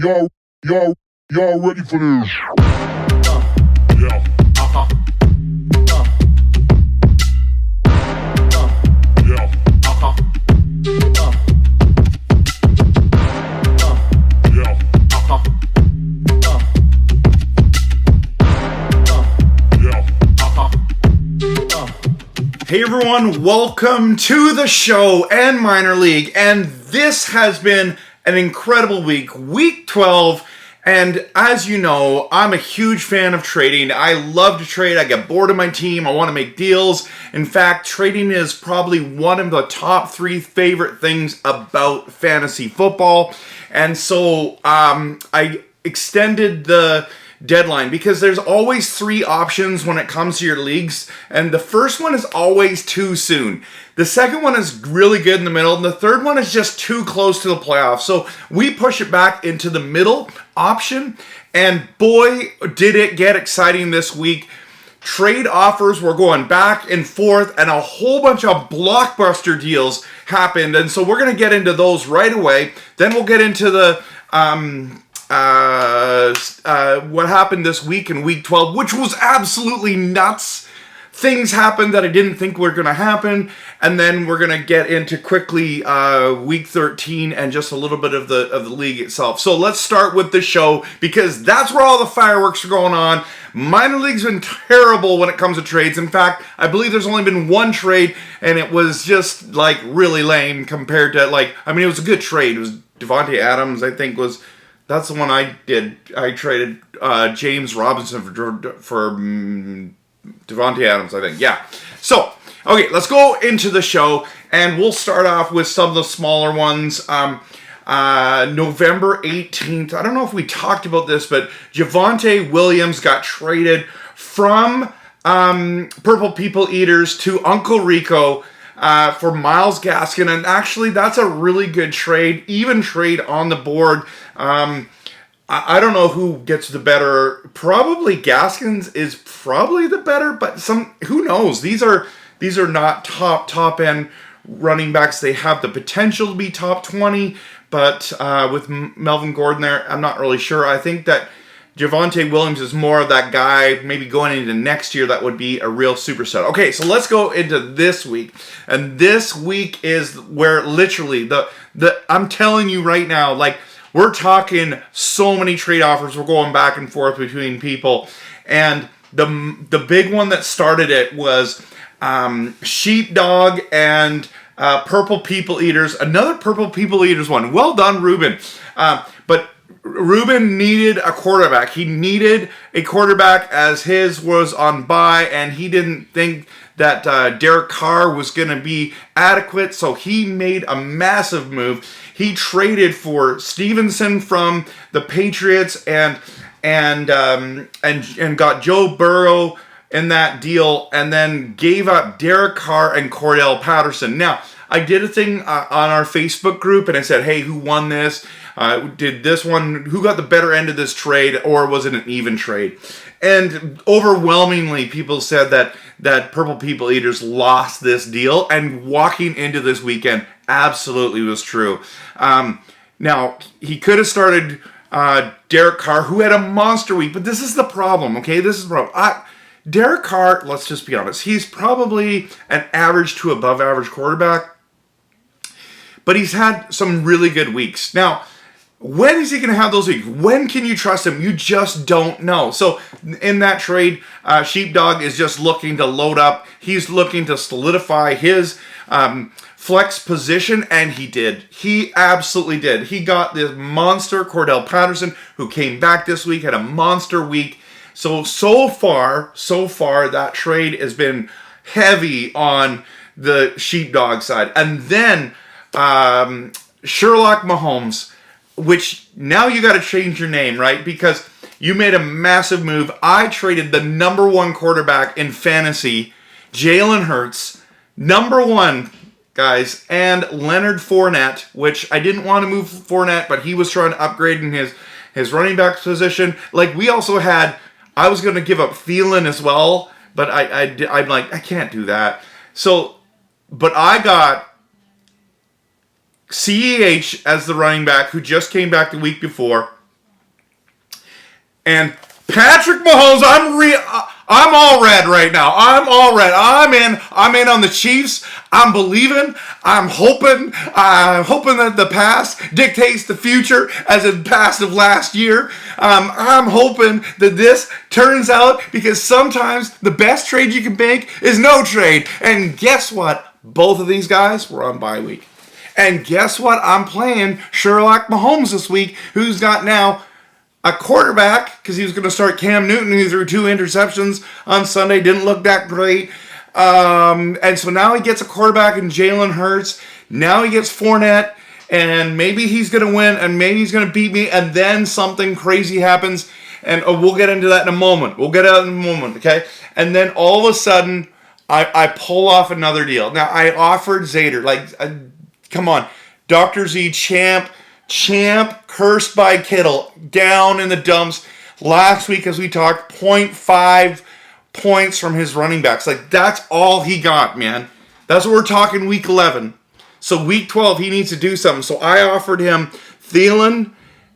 Y'all, y'all, y'all ready for this? Yeah. Yeah. Yeah. Hey everyone, welcome to the show and Minor League, and this has been an incredible week, week 12, and as you know, I'm a huge fan of trading. I love to trade. I get bored of my team. I want to make deals. In fact, trading is probably one of the top 3 favorite things about fantasy football, and so I extended the deadline because there's always 3 options when it comes to your leagues, and the first one is always too soon. The second one is really good in the middle, and the third one is just too close to the playoffs. So we push it back into the middle option, and boy, did it get exciting this week. Trade offers were going back and forth, and a whole bunch of blockbuster deals happened, and so we're going to get into those right away. Then we'll get into the what happened this week in week 12, which was absolutely nuts. Things happened that I didn't think were going to happen, and then we're going to get into quickly week 13 and just a little bit of the league itself. So let's start with the show because that's where all the fireworks are going on. Minor league's been terrible when it comes to trades. In fact, I believe there's only been one trade, and it was just like really lame compared to it was a good trade. It was Devontae Adams, I think that's the one I did. I traded James Robinson for Devontae Adams, I think. Yeah. So, okay, let's go into the show, and we'll start off with some of the smaller ones. November 18th, I don't know if we talked about this, but Javonte Williams got traded from Purple People Eaters to Uncle Rico for Myles Gaskin, and actually that's a really good trade, even trade on the board. I don't know who gets the better. Probably Gaskins is probably the better, but who knows? These are not top end running backs. They have the potential to be top 20, but with Melvin Gordon there, I'm not really sure. I think that Javonte Williams is more of that guy, maybe going into next year, that would be a real superstar. Okay, so let's go into this week. And this week is where literally I'm telling you right now, we're talking so many trade offers. We're going back and forth between people. And the big one that started it was Sheepdog and Purple People Eaters. Another Purple People Eaters one. Well done, Ruben. But Ruben needed a quarterback. He needed a quarterback as his was on bye, and he didn't think that Derek Carr was going to be adequate, so he made a massive move. He traded for Stevenson from the Patriots and got Joe Burrow in that deal, and then gave up Derek Carr and Cordell Patterson. Now, I did a thing on our Facebook group, and I said, hey, who won this? Did this one, who got the better end of this trade, or was it an even trade? And overwhelmingly, people said that Purple People Eaters lost this deal, and walking into this weekend, absolutely was true. Now, he could have started Derek Carr, who had a monster week, but this is the problem, okay? This is the problem. Derek Carr, let's just be honest, he's probably an average to above average quarterback, but he's had some really good weeks. Now, when is he going to have those weeks? When can you trust him? You just don't know. So in that trade, Sheepdog is just looking to load up. He's looking to solidify his flex position, and he did. He absolutely did. He got this monster Cordell Patterson, who came back this week, had a monster week. So far, that trade has been heavy on the Sheepdog side. And then Sherlock Mahomes, which now you got to change your name, right? Because you made a massive move. I traded the number 1 quarterback in fantasy, Jalen Hurts, number 1, guys, and Leonard Fournette, which I didn't want to move Fournette, but he was trying to upgrade in his running back position. We also had, I was going to give up Thielen as well, but I'm like, I can't do that. So, but I got CEH as the running back who just came back the week before. And Patrick Mahomes, I'm all red right now. I'm all red. I'm in on the Chiefs. I'm believing. I'm hoping that the past dictates the future as in past of last year. I'm hoping that this turns out, because sometimes the best trade you can make is no trade. And guess what? Both of these guys were on bye week. And guess what? I'm playing Sherlock Mahomes this week, who's got now a quarterback, because he was going to start Cam Newton, who threw 2 interceptions on Sunday, didn't look that great. And so now he gets a quarterback in Jalen Hurts. Now he gets Fournette, and maybe he's going to win, and maybe he's going to beat me, and then something crazy happens, and we'll get into that in a moment. Okay? And then all of a sudden, I pull off another deal. Now, I offered Zader, come on, Dr. Z, champ, cursed by Kittle, down in the dumps. Last week, as we talked, 0.5 points from his running backs. That's all he got, man. That's what we're talking week 11. So week 12, he needs to do something. So I offered him Thielen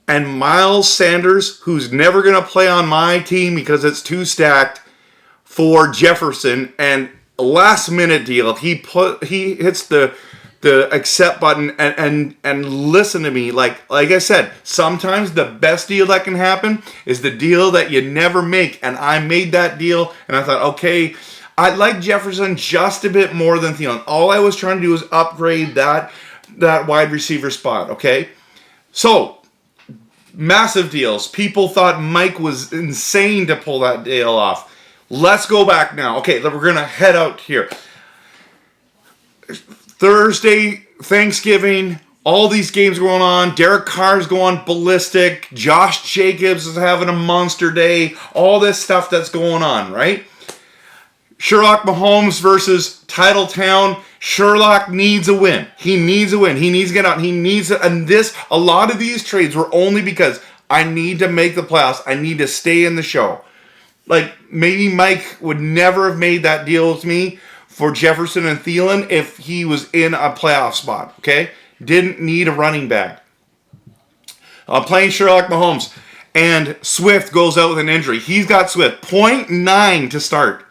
and Miles Sanders, who's never going to play on my team because it's too stacked, for Jefferson. And a last-minute deal, he hits the accept button and listen to me. Like I said, sometimes the best deal that can happen is the deal that you never make. And I made that deal, and I thought, okay, I like Jefferson just a bit more than Thielen. All I was trying to do was upgrade that wide receiver spot, okay? So, massive deals. People thought Mike was insane to pull that deal off. Let's go back now. Okay, we're going to head out here. Thursday, Thanksgiving, all these games going on. Derek Carr's going ballistic. Josh Jacobs is having a monster day. All this stuff that's going on, right? Sherlock Mahomes versus Titletown. Sherlock needs a win. He needs a win. He needs to get out. A lot of these trades were only because I need to make the playoffs. I need to stay in the show. Maybe Mike would never have made that deal with me for Jefferson and Thielen if he was in a playoff spot, okay? Didn't need a running back. Playing Sherlock Mahomes, and Swift goes out with an injury. He's got Swift, 0.9 to start.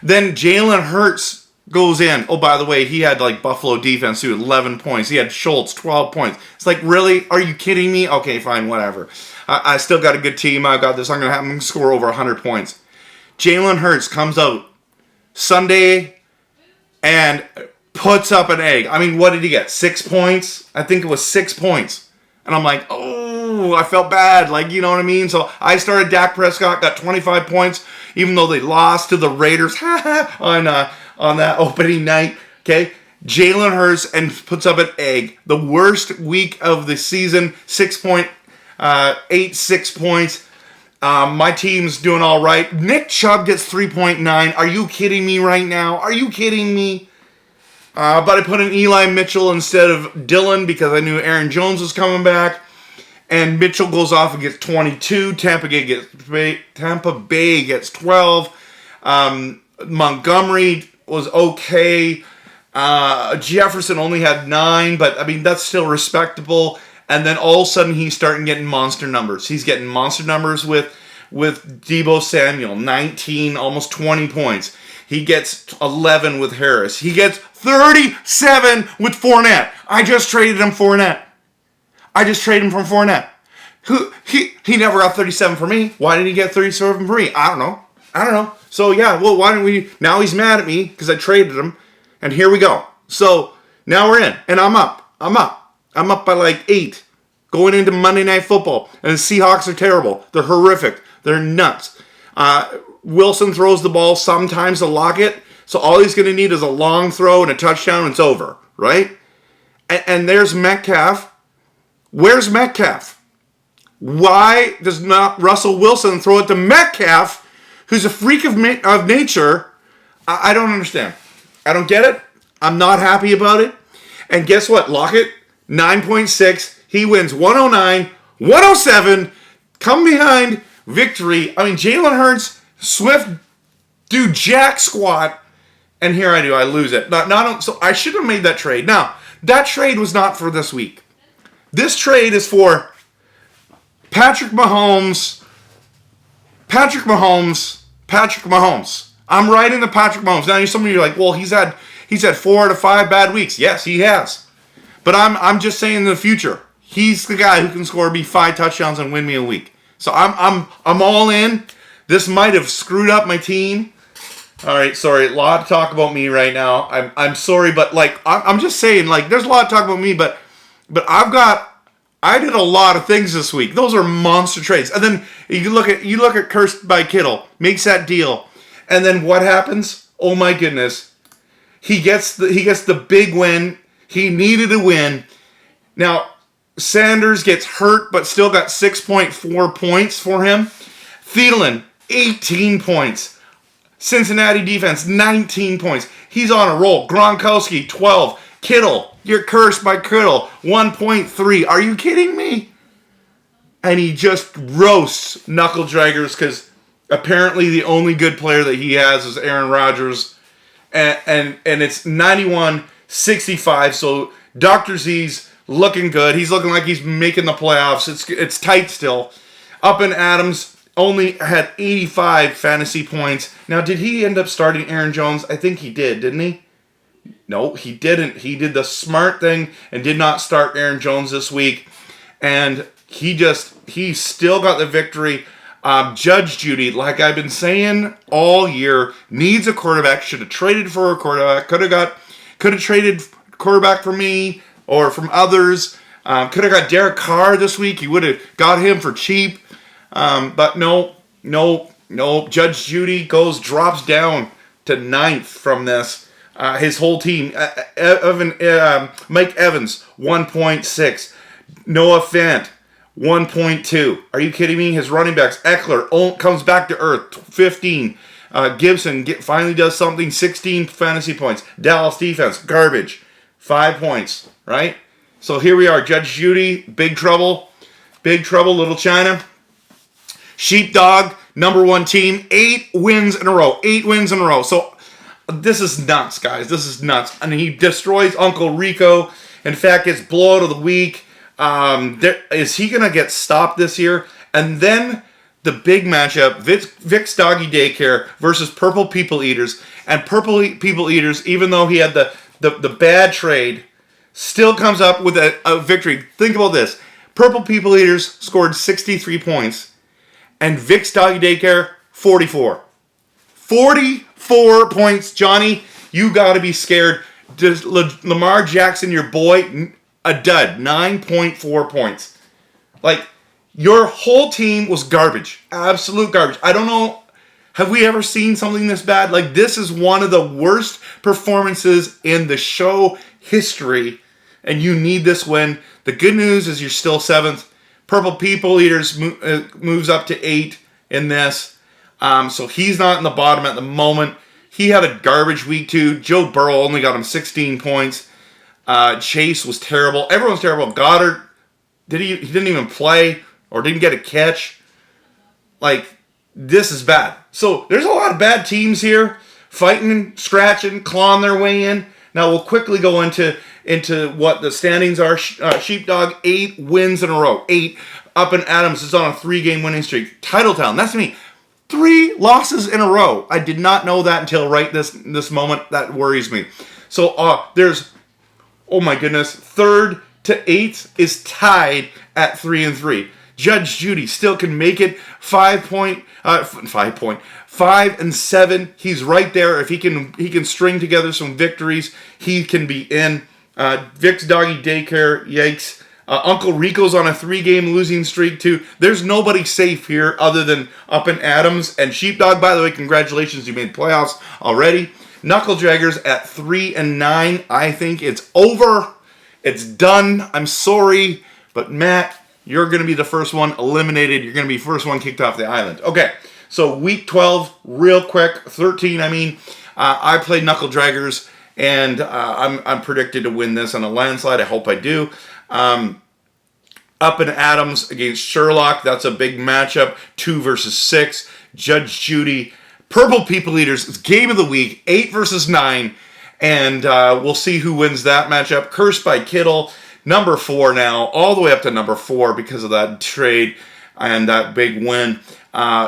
Then Jalen Hurts goes in. Oh, by the way, he had Buffalo defense too, 11 points. He had Schultz, 12 points. It's really? Are you kidding me? Okay, fine, whatever. I still got a good team. I got this. I'm going to have him score over 100 points. Jalen Hurts comes out Sunday and puts up an egg. I mean, what did he get? 6 points? I think it was 6 points. And I'm like, oh, I felt bad. You know what I mean? So I started Dak Prescott, got 25 points, even though they lost to the Raiders on that opening night. Okay? Jalen Hurts and puts up an egg. The worst week of the season, 6 points. My team's doing all right. Nick Chubb gets 3.9. Are you kidding me right now? Are you kidding me? But I put in Eli Mitchell instead of Dylan because I knew Aaron Jones was coming back. And Mitchell goes off and gets 22. Tampa Bay gets 12. Montgomery was okay. Jefferson only had 9, but I mean that's still respectable. And then all of a sudden he's starting getting monster numbers. He's getting monster numbers with Deebo Samuel, 19, almost 20 points. He gets 11 with Harris. He gets 37 with Fournette. I just traded him Fournette. I just traded him from Fournette. He never got 37 for me. Why did he get 37 for me? I don't know. So yeah, well, why don't we? Now he's mad at me because I traded him, and here we go. So now we're in, and I'm up. I'm up by 8 going into Monday Night Football, and the Seahawks are terrible. They're horrific. They're nuts. Wilson throws the ball sometimes to Lockett, so all he's going to need is a long throw and a touchdown, and it's over, right? And there's Metcalf. Where's Metcalf? Why does not Russell Wilson throw it to Metcalf, who's a freak of nature? I don't understand. I don't get it. I'm not happy about it. And guess what? Lockett, 9.6. He wins 109, 107. Come behind victory. I mean, Jalen Hurts, Swift, do jack squat. And here I do. I lose it. So I should have made that trade. Now, that trade was not for this week. This trade is for Patrick Mahomes Patrick Mahomes. I'm right into Patrick Mahomes. Now, some of you are like, well, he's had 4 out of 5 bad weeks. Yes, he has. But I'm just saying in the future, he's the guy who can score me 5 touchdowns and win me a week. So I'm all in. This might have screwed up my team. All right, sorry, a lot of talk about me right now. I'm sorry, but like I'm just saying, like there's a lot of talk about me, but I did a lot of things this week. Those are monster trades. And then you look at Cursed by Kittle, makes that deal, and then what happens? Oh my goodness, he gets the big win. He needed a win. Now Sanders gets hurt, but still got 6.4 points for him. Thielen 18 points. Cincinnati defense, 19 points. He's on a roll. Gronkowski, 12. Kittle, you're cursed by Kittle, 1.3. Are you kidding me? And he just roasts knuckle draggers because apparently the only good player that he has is Aaron Rodgers. And it's 91-65. So Dr. Z's looking good. He's looking like he's making the playoffs. It's tight still. Up in Adams only had 85 fantasy points. Now, did he end up starting Aaron Jones? I think he did, didn't he? No, he didn't. He did the smart thing and did not start Aaron Jones this week. And he still got the victory. Judge Judy, like I've been saying all year, needs a quarterback. Should have traded for a quarterback. Could have traded quarterback for me or from others. Could have got Derek Carr this week. He would have got him for cheap. But no. Judge Judy drops down to 9th from this. His whole team, Mike Evans, 1.6. Noah Fant, 1.2. Are you kidding me? His running backs, Eckler, comes back to earth, 15. Gibson finally does something, 16 fantasy points. Dallas defense, garbage, 5 points, right? So here we are, Judge Judy, big trouble, little China. Sheepdog, number 1 team, 8 wins in a row. So this is nuts, guys. This is nuts. And he destroys Uncle Rico. In fact, gets blowout of the week. Is he going to get stopped this year? And then the big matchup, Vic's Doggy Daycare versus Purple People Eaters. And Purple People Eaters, even though he had the bad trade, still comes up with a victory. Think about this. Purple People Eaters scored 63 points. And Vic's Doggy Daycare, 44. 44 points, Johnny. You got to be scared. Does Lamar Jackson, your boy, a dud. 9.4 points. Like, your whole team was garbage. Absolute garbage. I don't know. Have we ever seen something this bad? Like, this is one of the worst performances in the show history. And you need this win. The good news is you're still 7th. Purple People Eaters moves up to 8 in this. So he's not in the bottom at the moment. He had a garbage week too. Joe Burrow only got him 16 points. Chase was terrible. Everyone's terrible. Goddard, he didn't even play or didn't get a catch. Like, this is bad. So there's a lot of bad teams here fighting, scratching, clawing their way in. Now we'll quickly go into what the standings are. Sheepdog, 8 wins in a row. 8. Up in Adams is on a 3-game winning streak. Titletown, that's me. 3 losses in a row. I did not know that until right this moment. That worries me. So there's, oh my goodness, 3rd to 8th is tied at 3-3. Judge Judy still can make it 5 and 7. He's right there. If he can string together some victories, he can be in. Vic's Doggy Daycare, yikes. Uncle Rico's on a 3-game losing streak too. There's nobody safe here other than Up in Adams and Sheepdog. By the way, congratulations, you made playoffs already. Knuckle Draggers at 3-9. I think it's over. It's done. I'm sorry, but Matt, you're going to be the first one eliminated. You're going to be first one kicked off the island. Okay, so week 12, real quick, 13. I mean, I played Knuckle Draggers, and I'm predicted to win this on a landslide. I hope I do. Up in Adams against Sherlock. That's a big matchup. 2 versus 6. Judge Judy. Purple People Eaters. It's game of the week. 8 versus 9. And we'll see who wins that matchup. Cursed by Kittle. Number 4 now. All the way up to number 4 because of that trade. and that big win.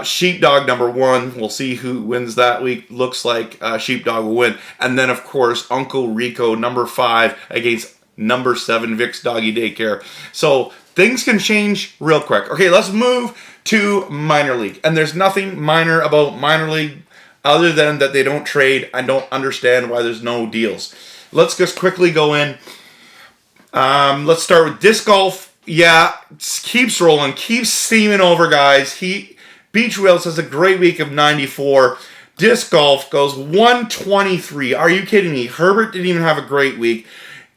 Sheepdog number 1. We'll see who wins that week. Looks like Sheepdog will win. And then, of course, Uncle Rico number 5 against number 7 Vic's Doggy Daycare. So things can change real quick. Okay, let's move to minor league. And there's nothing minor about minor league other than that they don't trade. I don't understand why there's no deals. Let's just quickly go in. Let's start with disc golf. Yeah, keeps rolling, keeps steaming over, guys. Beach Whales has a great week of 94. Disc golf goes 123. Are you kidding me? Herbert didn't even have a great week.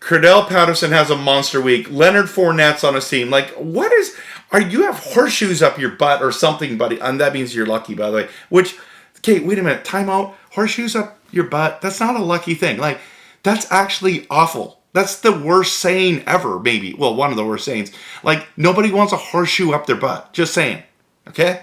Cordell Patterson has a monster week. Leonard Fournette's on his team. Like, what is... you have horseshoes up your butt or something, buddy. And that means you're lucky, by the way. Which, okay, wait a minute. Time out. Horseshoes up your butt. That's not a lucky thing. Like, that's actually awful. That's the worst saying ever, maybe. Well, one of the worst sayings. Like, nobody wants a horseshoe up their butt. Just saying. Okay?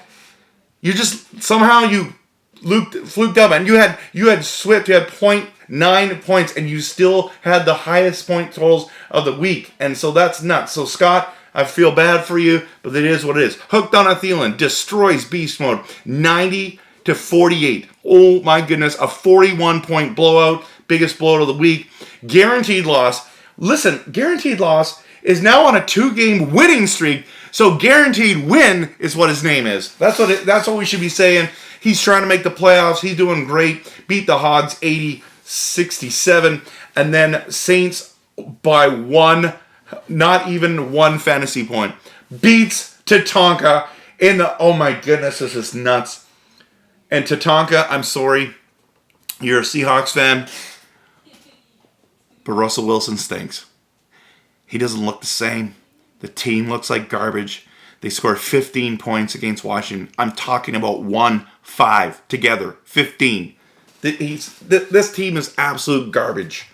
You just, somehow you fluked up. And you had Swift, you had 0.9 points, and you still had the highest point totals of the week. And so that's nuts. So, Scott, I feel bad for you, but it is what it is. Hooked on a Thielen destroys beast mode. 90-48. Oh, my goodness. A 41-point blowout. Biggest blowout of the week. Guaranteed loss. Listen, guaranteed loss is now on a 2-game winning streak. So guaranteed win is what his name is. That's what we should be saying. He's trying to make the playoffs. He's doing great. Beat the Hogs 80-67. And then Saints by 1, not even 1 fantasy point. Beats Tatanka in the, oh my goodness, this is nuts. And Tatanka, I'm sorry. You're a Seahawks fan. But Russell Wilson stinks. He doesn't look the same. The team looks like garbage. They scored 15 points against Washington. I'm talking about 1-5 together. 15. This team is absolute garbage.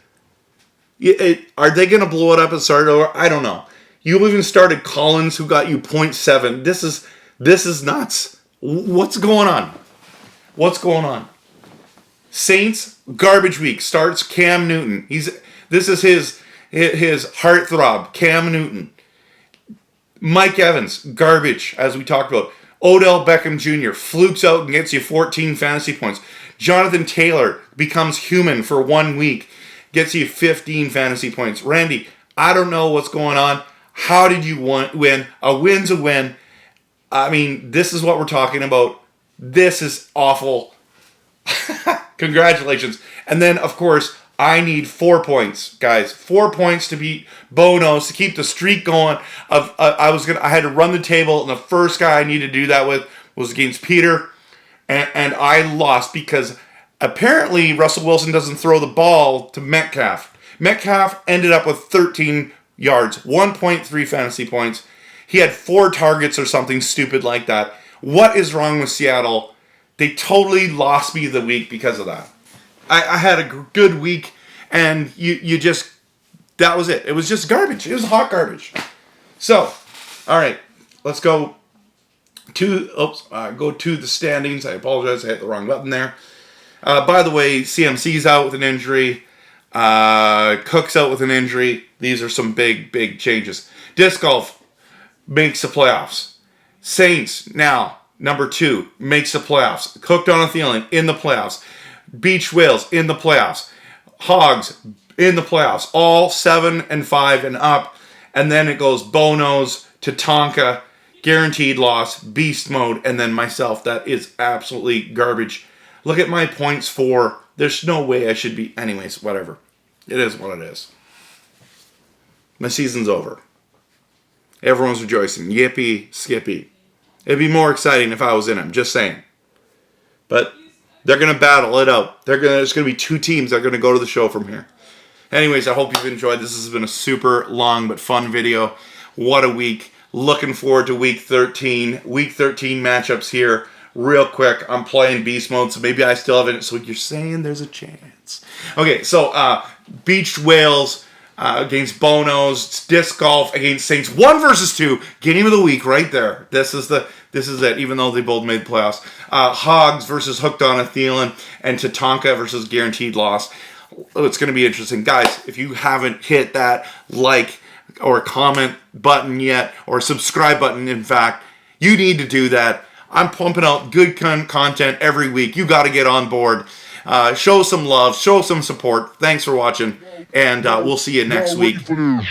Are they going to blow it up and start over? I don't know. You even started Collins, who got you 0.7. This is nuts. What's going on? What's going on? Saints, garbage week. Starts Cam Newton. This is his heartthrob, Cam Newton. Mike Evans, garbage, as we talked about. Odell Beckham Jr. flukes out and gets you 14 fantasy points. Jonathan Taylor becomes human for 1 week, gets you 15 fantasy points. Randy, I don't know what's going on. How did you win? A win's a win. I mean, this is what we're talking about. This is awful. Congratulations. And then, of course, I need 4 points, guys. 4 points to beat Bonos to keep the streak going. I had to run the table, and the first guy I needed to do that with was against Peter, and I lost because apparently Russell Wilson doesn't throw the ball to Metcalf. Metcalf ended up with 13 yards, 1.3 fantasy points. He had 4 targets or something stupid like that. What is wrong with Seattle? They totally lost me the week because of that. I had a good week, and you just, that was it. It was just garbage. It was hot garbage. So, all right, let's go to the standings. I apologize. I hit the wrong button there. By the way, CMC's out with an injury. Cook's out with an injury. These are some big changes. Disc golf makes the playoffs. Saints, now, number 2, makes the playoffs. Hooked on a Thielen in the playoffs. Beach Whales in the playoffs. Hogs in the playoffs. All 7-5 and up. And then it goes Bonos, Tatanka, guaranteed loss, beast mode, and then myself. That is absolutely garbage. Look at my points for. There's no way I should be. Anyways, whatever. It is what it is. My season's over. Everyone's rejoicing. Yippee, skippy. It'd be more exciting if I was in them. Just saying. But they're going to battle it out. There's going to be 2 teams that are going to go to the show from here. Anyways, I hope you've enjoyed. This has been a super long but fun video. What a week. Looking forward to week 13. Week 13 matchups here. Real quick, I'm playing beast mode, so maybe I still have it. So you're saying there's a chance. Okay, so Beach Whales against Bonos. Disc golf against Saints. 1 versus 2. Game of the week right there. This is it, even though they both made the playoffs. Hogs versus Hooked on a Thielen, and Tatanka versus Guaranteed Loss. It's going to be interesting. Guys, if you haven't hit that like or comment button yet, or subscribe button, in fact, You need to do that. I'm pumping out good content every week. You got to get on board. Show some love. Show some support. Thanks for watching. And we'll see you next Y'all ready week. for this?